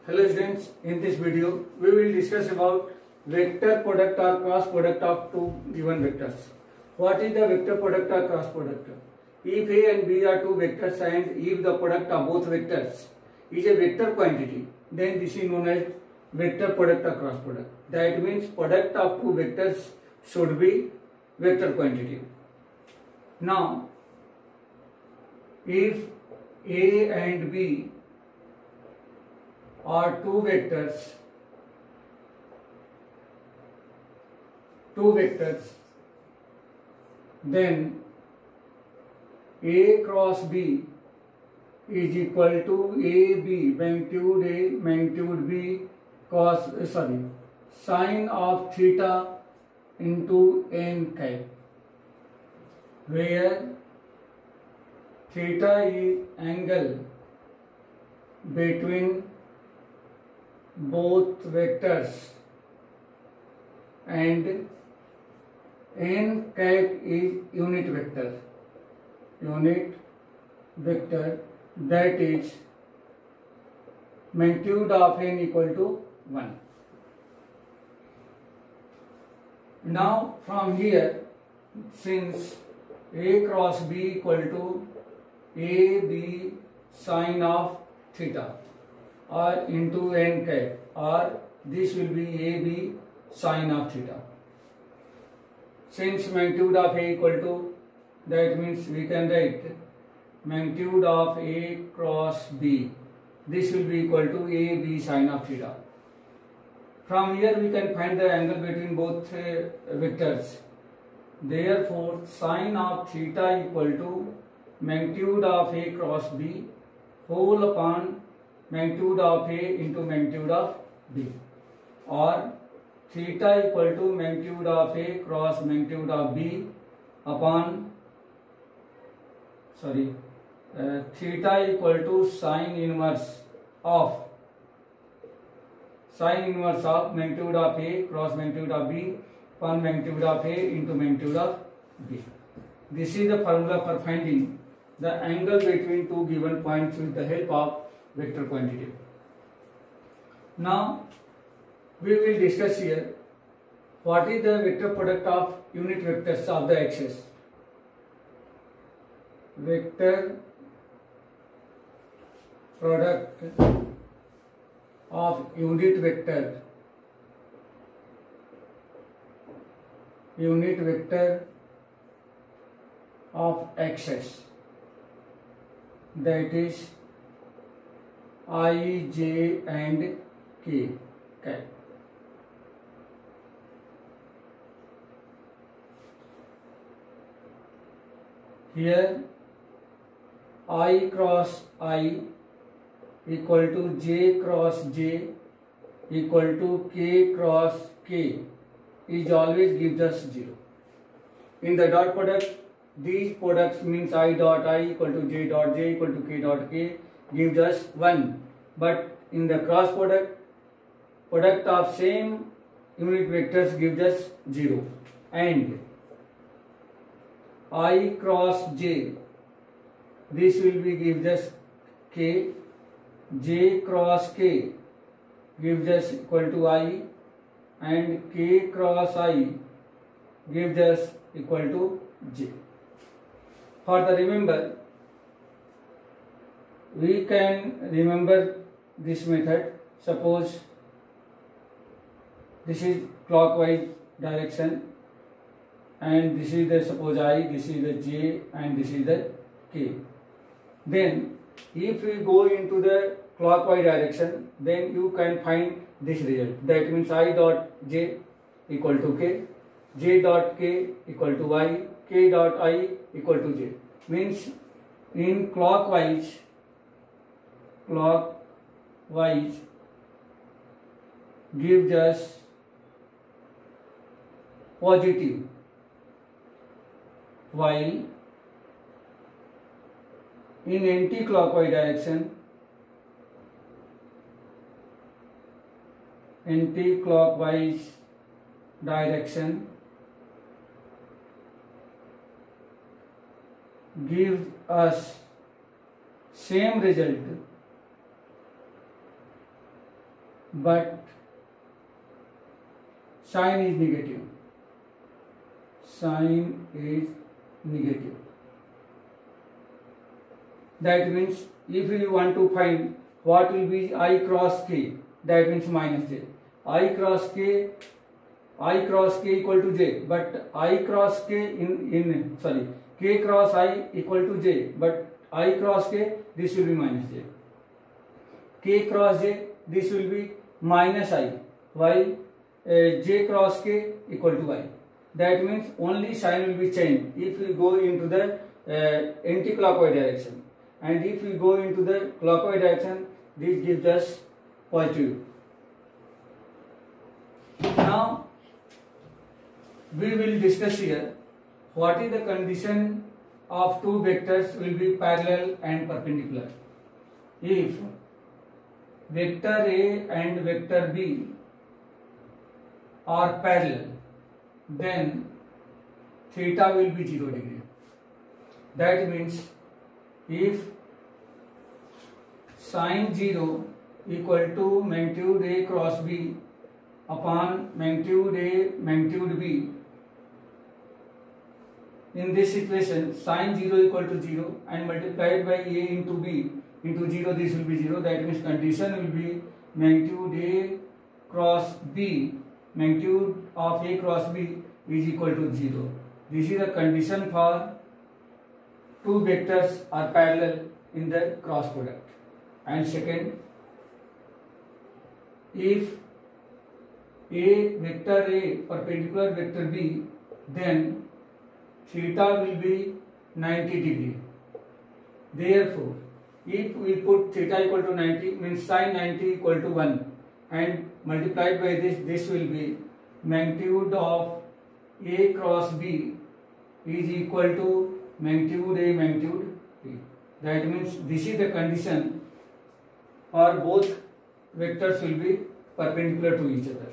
Hello students, in this video we will discuss about vector product or cross product of two given vectors. What is the vector product or cross product? If A and B are two vectors and if the product of both vectors is a vector quantity, then this is known as vector product or cross product. That means product of two vectors should be vector quantity. Now, if A and B are two vectors, then A cross B is equal to AB, magnitude A, magnitude B, sine of theta into n cap, where theta is angle between both vectors and n cap is unit vector, that is magnitude of n equal to 1. Now from here, since A cross B equal to AB sine of theta or into n cap, or this will be AB sine of theta. Since magnitude of A equal to, that means we can write magnitude of A cross B. This will be equal to AB sine of theta. From here we can find the angle between both vectors. Therefore, sine of theta equal to magnitude of A cross B whole upon magnitude of A into magnitude of B, or theta equal to magnitude of A cross magnitude of B upon theta equal to sine inverse of magnitude of A cross magnitude of B upon magnitude of A into magnitude of B. This is the formula for finding the angle between two given points with the help of vector quantity. Now we will discuss here what is the vector product of unit vectors of the axis. Vector product of unit vector of axis, that is I, J and K cap. Here I cross I equal to J cross J equal to K cross K is always gives us 0. In the dot product, these products means I dot I equal to J dot J equal to K dot K gives us 1. But in the cross product of same unit vectors gives us 0. And I cross J, this will be gives us K, J cross K gives us equal to I, and K cross I gives us equal to J. For the remember, we can remember this method. Suppose this is clockwise direction and this is the suppose I, this is the J and this is the K. Then if we go into the clockwise direction, then you can find this result. That means I dot J equal to K, J dot K equal to I, K dot I equal to J. Means in clockwise gives us positive, while in anti-clockwise direction gives us same result but sign is negative. Sign is negative. That means if you want to find what will be I cross k, that means minus j. I cross k equal to j, but I cross k k cross I equal to j, but I cross k, this will be minus j. K cross j, this will be minus I, while j cross k equal to I. That means only sign will be changed if we go into the anti-clockwise direction, and if we go into the clockwise direction, this gives us positive. Now we will discuss here what is the condition of two vectors will be parallel and perpendicular. If vector A and vector B are parallel, then theta will be 0 degree. That means if sin 0 equal to magnitude A cross B upon magnitude A magnitude B, in this situation sin 0 equal to 0 and multiplied by A into B into 0, this will be 0. That means condition will be magnitude A cross B, magnitude of A cross B is equal to 0. This is the condition for two vectors are parallel in the cross product. And second, if A vector A perpendicular vector B, then theta will be 90 degree. Therefore, if we put theta equal to 90, means sin 90 equal to 1, and multiplied by this will be magnitude of A cross B is equal to magnitude A magnitude B. That means this is the condition for both vectors will be perpendicular to each other.